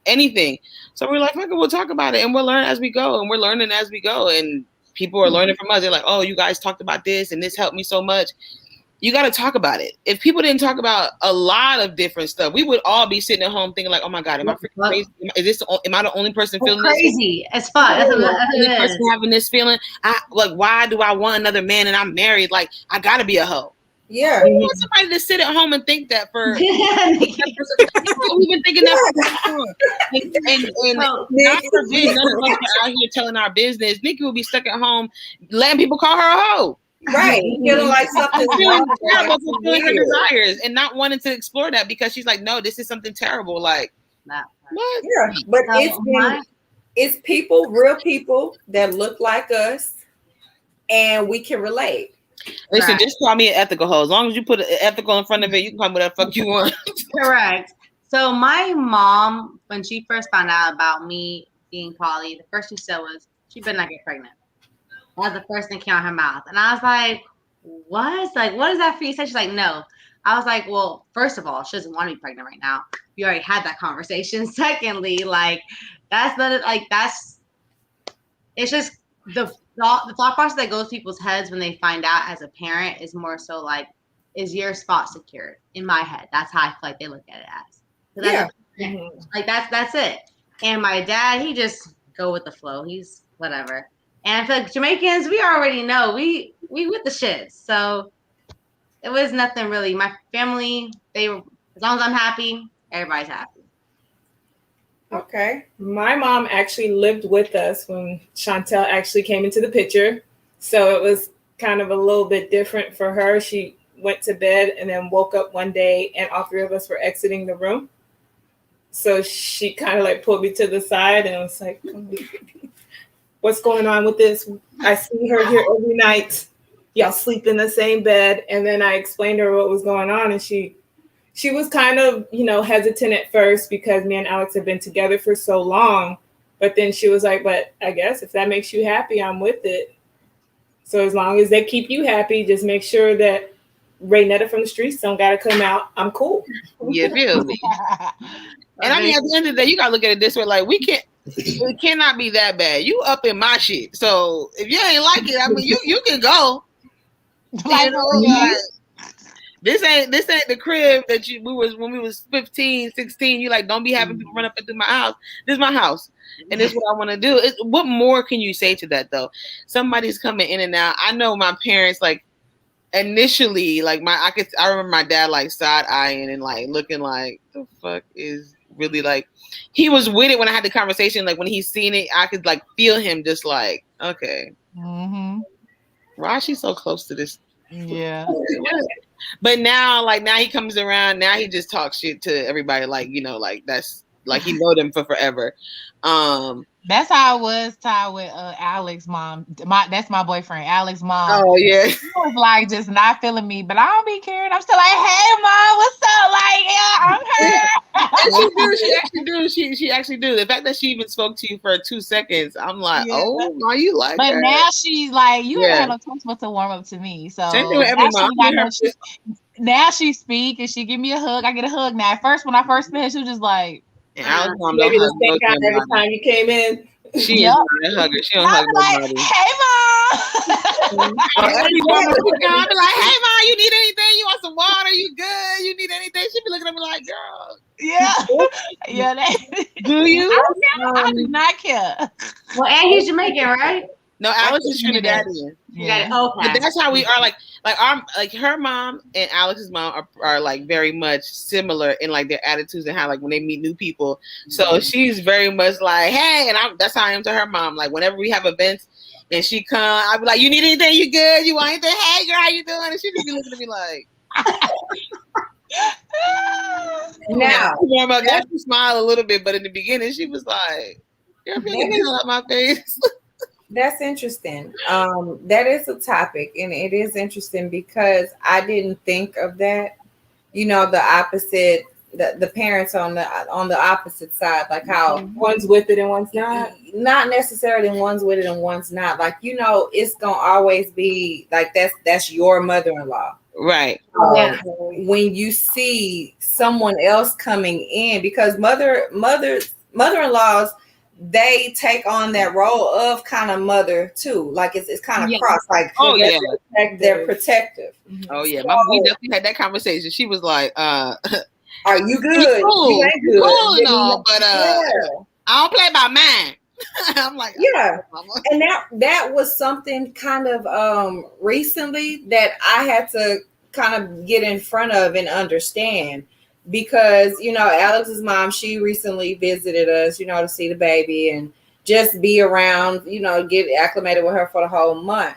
anything. So we're like, fuck it, we'll talk about it and we'll learn as we go. And we're learning as we go. And people are learning from us. They're like, oh, you guys talked about this and this helped me so much. you got to talk about it. If people didn't talk about a lot of different stuff, we would all be sitting at home thinking like, oh my God, am I freaking crazy? Am I the only person feeling crazy as fuck? That's the only person having this feeling? Why do I want another man and I'm married? Like, I got to be a hoe. Yeah. You want somebody to sit at home and think that for we've been thinking that and not forbid none of us are out here telling our business. Nikki will be stuck at home letting people call her a hoe. Right. Feeling like something's wrong. Fulfilling her desires and not wanting to explore that because she's like, no, this is something terrible. Like, what? Yeah, but it's people, real people that look like us, and we can relate. Listen, just call me an ethical hoe. As long as you put ethical in front of it, you can call me whatever the fuck you want. Correct. So my mom, when she first found out about me being poly, the first she said was, she better not get pregnant. That was the first thing that came out of her mouth. And I was like, what? Like, what is that for you? She's like, no. I was like, well, first of all, she doesn't want to be pregnant right now. We already had that conversation. Secondly, like, it's just the thought process that goes through people's heads when they find out as a parent is more so like, is your spot secured? In my head, that's how I feel like they look at it as. Like that's it. And my dad, he just go with the flow. He's whatever. And I feel like Jamaicans, we already know we with the shit. So it was nothing really. My family, they were, as long as I'm happy, everybody's happy. Okay. My mom actually lived with us when Chantel actually came into the picture. So it was kind of a little bit different for her. She went to bed and then woke up one day and all three of us were exiting the room. So she kind of like pulled me to the side and was like, what's going on with this? I see her here every night. Y'all sleep in the same bed. And then I explained to her what was going on. And she was kind of, hesitant at first because me and Alex have been together for so long. But then she was like, but I guess if that makes you happy, I'm with it. So as long as they keep you happy, just make sure that Raynetta from the streets don't got to come out. I'm cool. You feel me? And I mean, at the end of the day, you got to look at it this way. Like, it cannot be that bad. You up in my shit. So if you ain't like it, I mean, you can go. Like, this ain't the crib that when we was 15, 16. You like, don't be having people run up into my house. This is my house. And this is what I want to do. What more can you say to that though? Somebody's coming in and out. I know my parents, like, initially, like I remember my dad like side eyeing and like looking like, the fuck is really, like, he was with it when I had the conversation. Like when he's seen it, I could like feel him just like, okay, why is she so close to this? Yeah. But now he comes around. Now he just talks shit to everybody. Like, like that's like he know them for forever. That's how I was tied with Alex's mom. That's my boyfriend, Alex's mom. Oh yeah. She was like just not feeling me, but I don't be caring. I'm still like, hey mom, what's up? Like, yeah, I'm her. She actually do. The fact that she even spoke to you for 2 seconds, I'm like, oh, my, you like but her. now she's like, you don't have no choice but to warm up to me. So same thing with every mom. Now she speak and she give me a hug. I get a hug now. At first, when I first met her, she was just like, and Alex mom maybe don't the hug same guy every time you came in. She is not a hugger. She don't hug nobody. Like, hey mom. Every mom will be like, hey mom, you need anything? You want some water? You good? You need anything? She be looking at me like, girl. Yeah. Do you? I do not care. Well, and he's Jamaican, right? No, Alex is Trinidadian. Okay. But that's how we are. Like her mom and Alex's mom are like very much similar in like their attitudes and how like when they meet new people. So she's very much like, hey, and that's how I am to her mom. Like whenever we have events and she come, I be like, you need anything? You good? You want anything? Hey girl, how you doing? And she be looking at me like. Now, she smiled a little bit, but in the beginning she was like, "You're getting the hell out my face." That's interesting. That is a topic, and it is interesting because I didn't think of that. The opposite, the parents on the opposite side, like how one's with it and one's not. Not necessarily one's with it and one's not. Like it's gonna always be like that's your mother-in-law. Right. When you see someone else coming in, because mother-in-laws, they take on that role of kind of mother too. Like it's kind of cross. Like they're protective. Oh yeah, we definitely had that conversation. She was like, "Are you good? Cool. You ain't good, cool and all, but I don't play by mine." I'm like, and that was something kind of recently that I had to kind of get in front of and understand, because Alex's mom, she recently visited us, to see the baby and just be around, get acclimated with her for the whole month.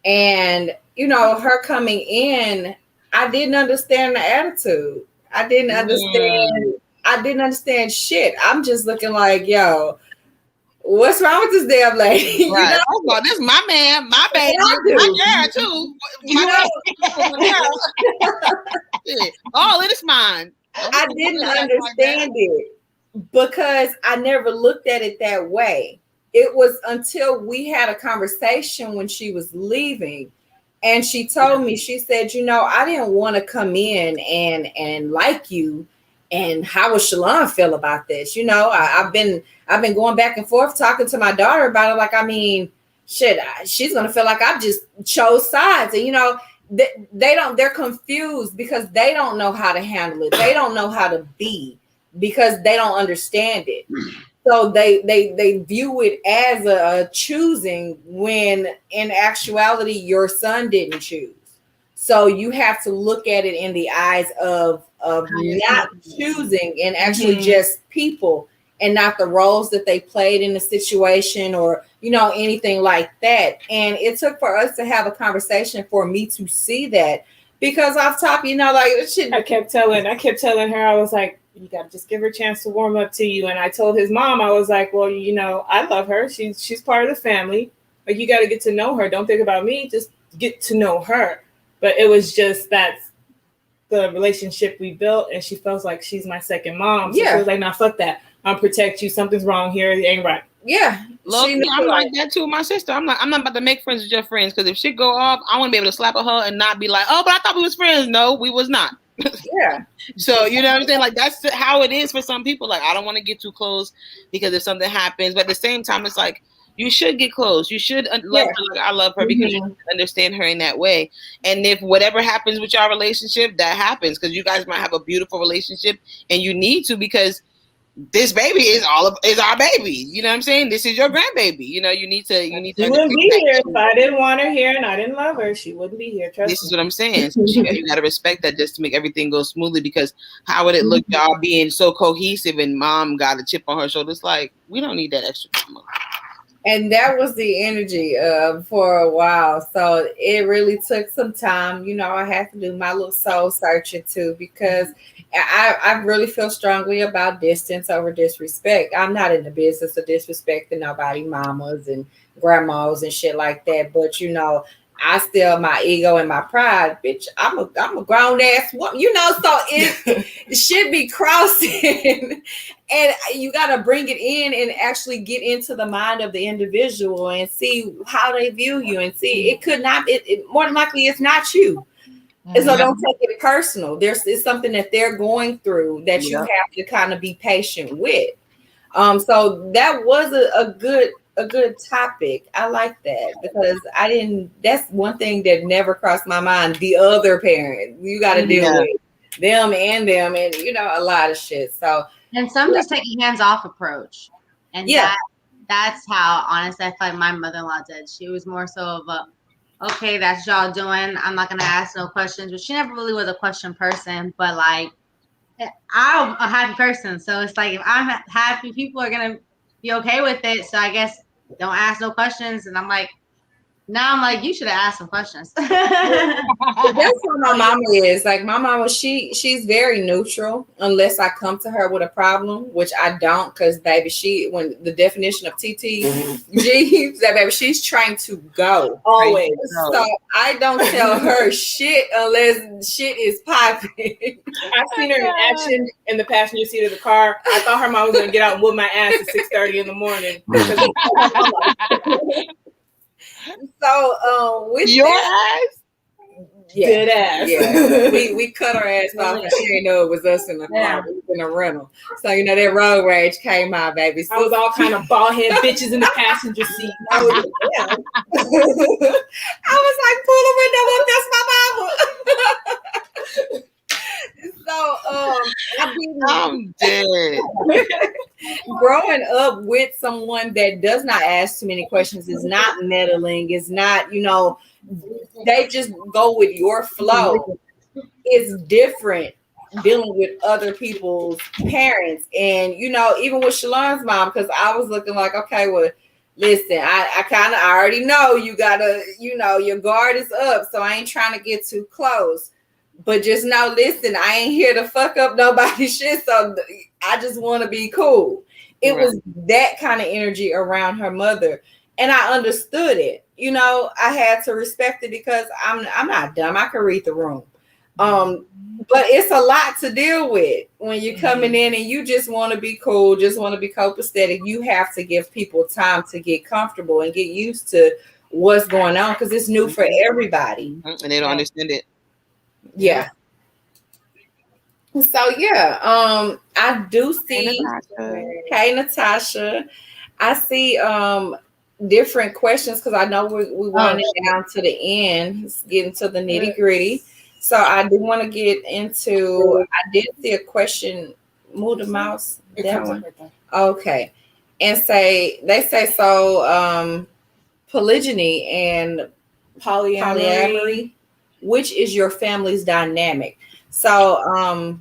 And her coming in, I didn't understand the attitude. I didn't understand shit. I'm just looking like, yo, what's wrong with this damn lady? Right. This is my man, my baby, my girl too. All it is mine. I didn't understand it because I never looked at it that way. It was until we had a conversation when she was leaving, and she told me, she said, I didn't want to come in and like you. And how would Shalon feel about this? I've been going back and forth talking to my daughter about it. Like, I mean, shit, she's gonna feel like I just chose sides. And they're confused because they don't know how to handle it. They don't know how to be because they don't understand it. So they view it as a choosing when in actuality your son didn't choose. So you have to look at it in the eyes of not choosing and actually just people and not the roles that they played in the situation or, anything like that. And it took for us to have a conversation for me to see that, because off top, like shit. I kept telling her, I was like, you got to just give her a chance to warm up to you. And I told his mom, I was like, well, I love her. She's part of the family. Like, you got to get to know her. Don't think about me. Just get to know her. But it was just that's the relationship we built, and she feels like she's my second mom. So she was like, nah, fuck that. I'll protect you. Something's wrong here. It ain't right. Yeah. Look, I'm like that too with my sister. I'm not about to make friends with your friends, because if shit go off, I want to be able to slap at her and not be like, oh, but I thought we was friends. No, we was not. Yeah. So, you know what I'm saying? Like, that's how it is for some people. Like, I don't want to get too close because if something happens, but at the same time, it's like, you should get close. You should love her like I love her, because you understand her in that way. And if whatever happens with your relationship, that happens, because you guys might have a beautiful relationship and you need to, because this baby is our baby. You know what I'm saying? This is your grandbaby. You need to. She wouldn't be here if I didn't want her here and I didn't love her. She wouldn't be here. Trust me. This is what I'm saying. So you got to respect that just to make everything go smoothly, because how would it look y'all being so cohesive and mom got a chip on her shoulder? It's like, we don't need that extra drama. And that was the energy for a while. So it really took some time. I had to do my little soul searching too, because I really feel strongly about distance over disrespect. I'm not in the business of disrespecting nobody, mamas and grandmas and shit like that. But, I still, my ego and my pride, bitch, I'm a grown ass woman, so it should be crossing. And you got to bring it in and actually get into the mind of the individual and see how they view you, and see it could not, it more than likely it's not you. And so don't take it personal. It's something that they're going through that you have to kind of be patient with. So that was a good topic. I like that, because that's one thing that never crossed my mind. The other parent, you got to deal with them and a lot of shit. So, and some just take a hands-off approach. And that's how, honestly, I feel like my mother-in-law did. She was more so of a, okay, that's y'all doing. I'm not going to ask no questions. But she never really was a question person. But, like, I'm a happy person. So it's like, if I'm happy, people are going to be okay with it. So I guess don't ask no questions. And I'm like, you should have asked some questions. That's what my mama is. Like, my mama, she's very neutral unless I come to her with a problem, which I don't, because baby, when the definition of TTG, that baby, she's trying to go always. So I don't tell her shit unless shit is popping. I've seen her in action in the passenger seat of the car. I thought her mom was gonna get out and whoop my ass at 6:30 in the morning. So with your eyes, Dead ass. Yeah, we cut her ass off and she didn't know it was us in the car. Yeah. We was in a rental. So, you know, that road rage came out, baby. I was all kind of bald head bitches in the passenger seat. I was, yeah. I was like, pull the window up, that's my Bible. So, I'm dead. growing up with someone that does not ask too many questions, is not meddling, is not, you know, they just go with your flow. It's different dealing with other people's parents. And, you know, even with Shalon's mom, because I was looking like, okay, well, listen, I already know you gotta, you know, your guard is up, so I ain't trying to get too close. But just know, listen, I ain't here to fuck up nobody's shit, so I just want to be cool. It was that kind of energy around her mother, and I understood it. You know, I had to respect it because I'm not dumb. I can read the room. But it's a lot to deal with when you're coming in and you just want to be cool, just want to be copacetic. You have to give people time to get comfortable and get used to what's going on because it's new for everybody. And they don't understand it. Yeah. So yeah, I do see. Hey, Natasha. I see different questions because I know we're running down to the end, getting to the nitty gritty. So I do want to get into. I did see a question. Move the mouse. That one. Okay, and they say so. Polygyny and polyamory. Which is your family's dynamic? So,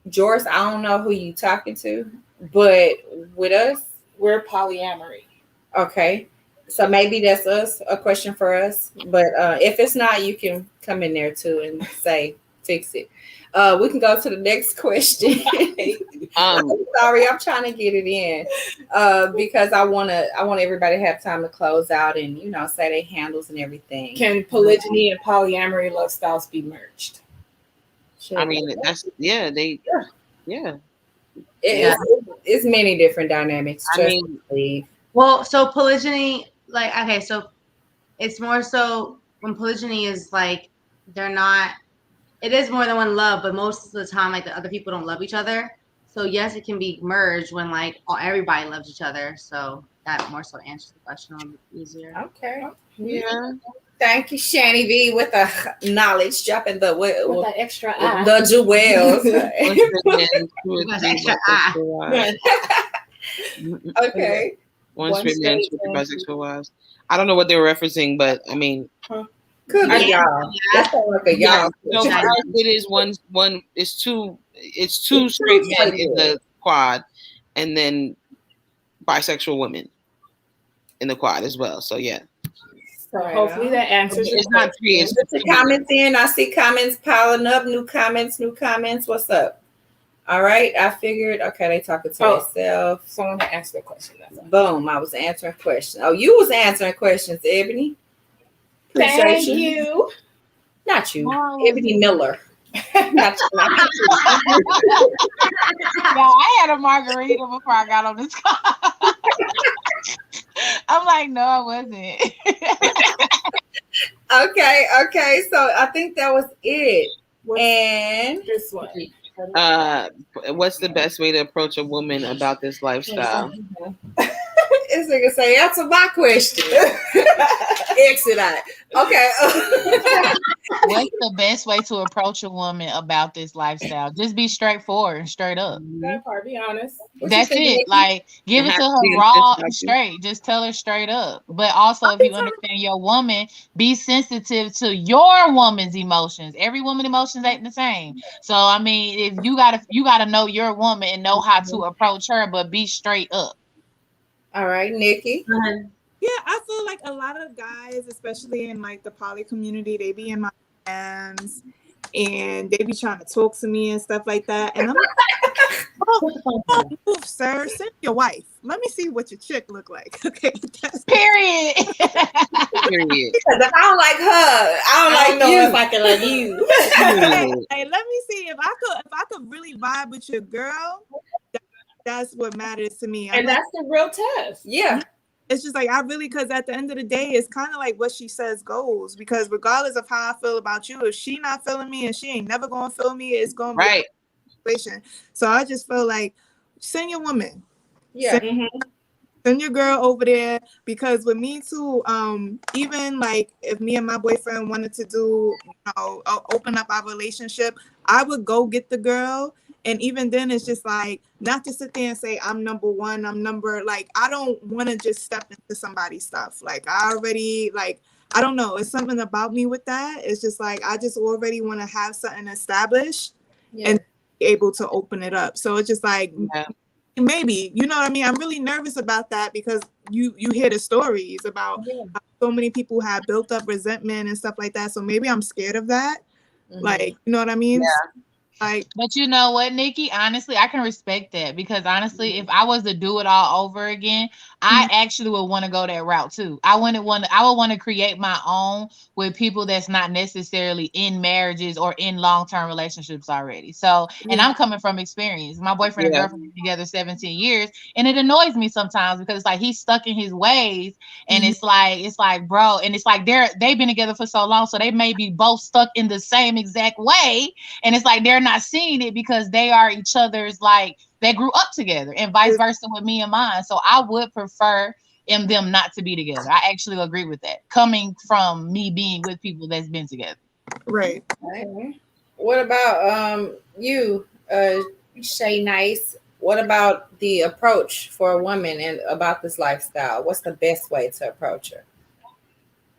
Joris, I don't know who you talking to, but with us, we're polyamory. Okay, so maybe that's us. A question for us, but if it's not, you can come in there too and say fix it. We can go to the next question. I'm sorry, I'm trying to get it in because I want everybody to have time to close out and say their handles and everything. Can polygyny and polyamory love styles be merged? I mean, that's It's many different dynamics. Well, so polygyny, so it's more so when polygyny is they're not. It is more than one love, but most of the time, the other people don't love each other. So yes, it can be merged when everybody loves each other. So that more so answers the question a little bit easier. Okay. Yeah. Thank you, Shani V, with the knowledge, dropping the with the extra eye. The jewels. Okay. One straight man, 2 bisexual wives. I don't know what they were referencing, but I mean. Could be y'all. That sounds like a y'all. No, for us it is one. It's two straight men in the quad, and then bisexual women in the quad as well. So yeah. So hopefully that answers. It's not 3. It's the comments in. I see comments piling up. New comments. What's up? All right. I figured. Okay, they talking to themselves. Someone asked the question. Boom. I was answering questions. Oh, you was answering questions, Ebony. Thank you. Not you, Ebony Miller. Not you. I had a margarita before I got on this call. I'm like, no, I wasn't. Okay. So I think that was it. And this one. What's the best way to approach a woman about this lifestyle? This nigga say, answer my question. Exit out. Okay. What's the best way to approach a woman about this lifestyle? Just be straightforward and straight up. That part, be honest. That's it. Give it to her raw and straight. Just tell her straight up. But also, if you understand your woman, be sensitive to your woman's emotions. Every woman's emotions ain't the same. So I mean, if you gotta know your woman and know how to approach her, but be straight up. All right, Nikki. Yeah, I feel like a lot of guys, especially in the poly community, they be in my DMs and they be trying to talk to me and stuff like that. And I'm like, move, sir, send your wife. Let me see what your chick look like. Okay. Period. Because if I don't like her, I don't like you. If I can like you. Hey, let me see if I could really vibe with your girl. That's what matters to me. And that's the real test. Yeah. it's just like I really, because at the end of the day, it's kind of like what she says goes. Because regardless of how I feel about you, if she not feeling me and she ain't never gonna feel me, it's gonna be Right. a situation. So I just feel like send your woman, Yeah. send your girl over there. Because with me too, even like if me and my boyfriend wanted to do, open up our relationship, I would go get the girl. And even then, it's just like not to sit there and say I'm number one. Like I don't want to just step into somebody's stuff. Like I already I don't know. It's something about me with that. It's just like I just already want to have something established and be able to open it up. So it's just like maybe, you know what I mean? I'm really nervous about that because you hear the stories about how so many people have built up resentment and stuff like that. So maybe I'm scared of that. Like, you know what I mean? Yeah. Like, but you know what, Nikki? Honestly, I can respect that because honestly, if I was to do it all over again, I actually would want to go that route too. I would want to create my own with people that's not necessarily in marriages or in long-term relationships already. So, and I'm coming from experience. My boyfriend and girlfriend been together 17 years, and it annoys me sometimes because it's like he's stuck in his ways, and it's like, bro, and it's like they've been together for so long, so they may be both stuck in the same exact way, and it's like they're not seeing it because they are each other's, like they grew up together, and vice versa with me and mine. So I would prefer them not to be together. I actually agree with that, coming from me being with people that's been together. Right. What about you, Shay Nice? What about the approach for a woman and about this lifestyle? What's the best way to approach her?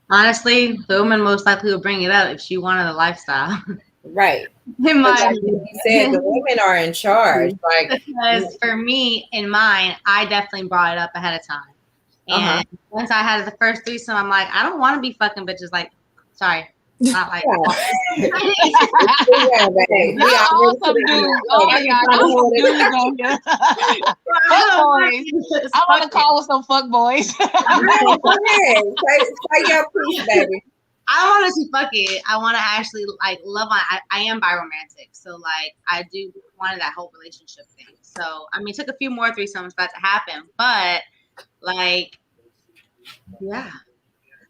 Honestly, the woman most likely will bring it up if she wanted a lifestyle. Right. In my Like you said, the women are in charge. Like, because for me, in mine, I definitely brought it up ahead of time. And once I had the first threesome, I'm like, I don't want to be fucking bitches. Like, sorry, not like. Y'all awesome dudes. Oh my God, y'all some dudes on here. Fuck boys. I want to call with some fuck boys. Go ahead. Say your piece, baby. I don't want to see fuck it. I want to actually like love on. I am biromantic, so like I do wanted that whole relationship thing. So I mean, it took a few more threesomes for that to happen, but like, yeah,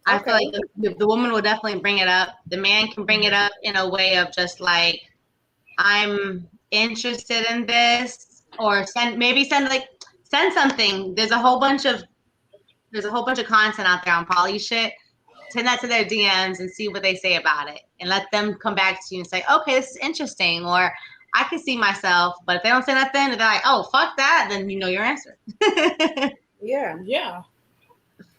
I feel like the woman will definitely bring it up. The man can bring it up in a way of just like, I'm interested in this, or send something. There's a whole bunch of content out there on poly shit. Send that to their DMs and see what they say about it, and let them come back to you and say, okay, this is interesting, or I can see myself. But if they don't say nothing, they're like, oh, fuck that, then you know your answer. Yeah.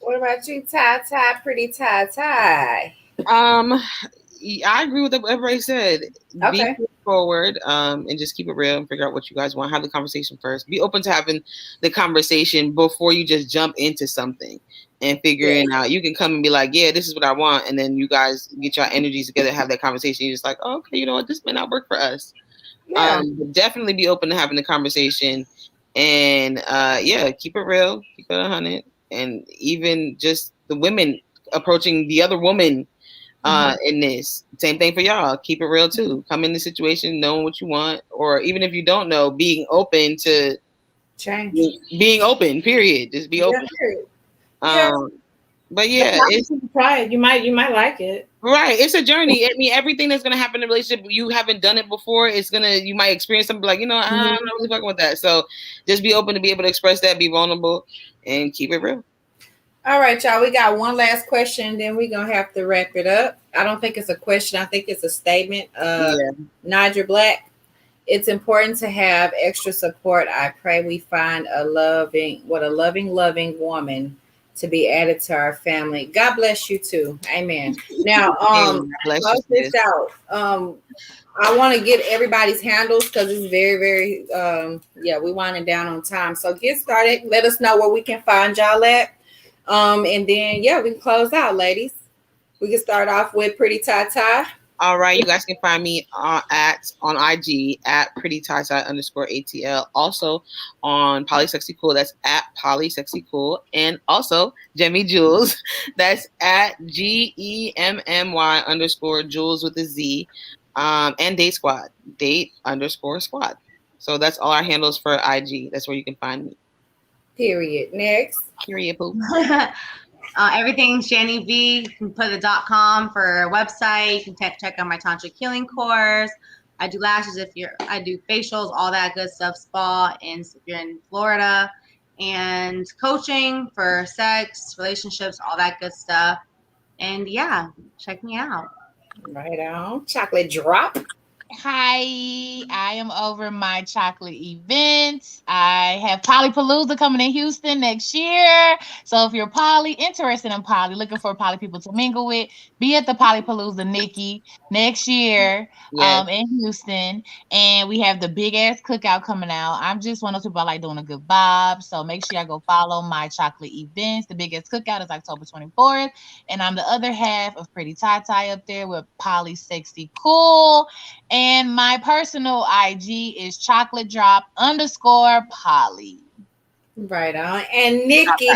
What about you, Ty, pretty Ty? I agree with what everybody said. Okay. Be forward, and just keep it real and figure out what you guys want. Have the conversation first. Be open to having the conversation before you just jump into something and figuring out. You can come and be like, yeah, this is what I want, and then you guys get your energies together, have that conversation. You're just like, oh, okay, you know what, this may not work for us. Definitely be open to having the conversation, and keep it real, keep it 100, and even just the women approaching the other woman in this. Same thing for y'all. Keep it real too. Come in the situation knowing what you want, or even if you don't know, being open to change. Being open, period. Just be open. But yeah, it's try it. You might like it. Right. It's a journey. I mean, everything that's gonna happen in a relationship, you haven't done it before. You might experience something like, I'm not really fucking with that. So just be open to be able to express that, be vulnerable, and keep it real. All right, y'all. We got one last question, then we're gonna have to wrap it up. I don't think it's a question. I think it's a statement. Nigel Black. It's important to have extra support. I pray we find a loving woman to be added to our family. God bless you too. Amen. Now, close this out. I want to get everybody's handles because it's very, very, we're winding down on time. So get started. Let us know where we can find y'all at. And then, we can close out, ladies. We can start off with Pretty Ty. All right, you guys can find me on IG at prettyty_ATL. Also on Polysexycool, that's at Polysexycool, and also Jemmy Jules, that's at GEMMY_Jules with a Z, and Date Squad, Date_Squad. So that's all our handles for IG. That's where you can find me. Period. Next. Period. Poop. Everything Shani V. You can put the .com for a website. You can check out my tantric healing course. I do lashes I do facials, all that good stuff, spa, and if you're in Florida, and coaching for sex, relationships, all that good stuff. And yeah, check me out. Right on. Chocolate drop. Hi, I am over my chocolate events. I have Polypalooza coming in Houston next year. So if you're poly, interested in poly, looking for poly people to mingle with, be at the Polypalooza, Nikki, next year in Houston. And we have the big ass cookout coming out. I'm just one of those people I like doing a good vibe. So make sure y'all go follow my chocolate events. The biggest cookout is October 24th. And I'm the other half of Pretty Tie up there with Poly Sexy Cool. And my personal IG is chocolate_drop_poly. Right on. And Nikki,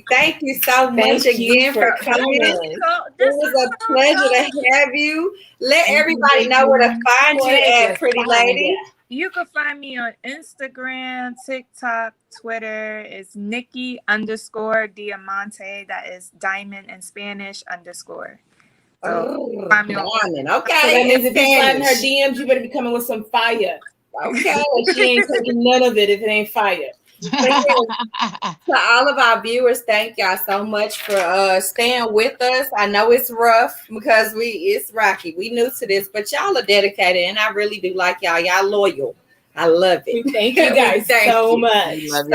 thank you so much again for coming. It was a pleasure to have you. Let everybody know where to find you at, pretty lady. You can find me on Instagram, TikTok, Twitter. It's Nikki_Diamante. That is diamond in Spanish _. So find me on. Okay. So that means if you slide her DMs, you better be coming with some fire. Okay. She ain't taking none of it if it ain't fire. To all of our viewers, thank y'all so much for staying with us. I know it's rough because it's rocky. We new to this, but y'all are dedicated, and I really do like y'all. Y'all loyal. I love it. Thank you guys so much. So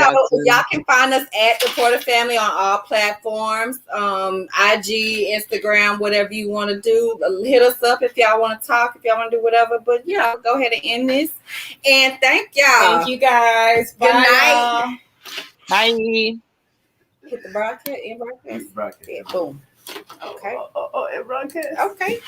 y'all can find us at the Porter Family on all platforms, IG, Instagram, whatever you want to do. Hit us up if y'all want to talk, if y'all want to do whatever. But go ahead and end this. And thank y'all. Thank you guys. Bye. Good night. Bye. Hit the broadcast. End broadcast. Yeah, boom. Okay. It broadcast. Okay.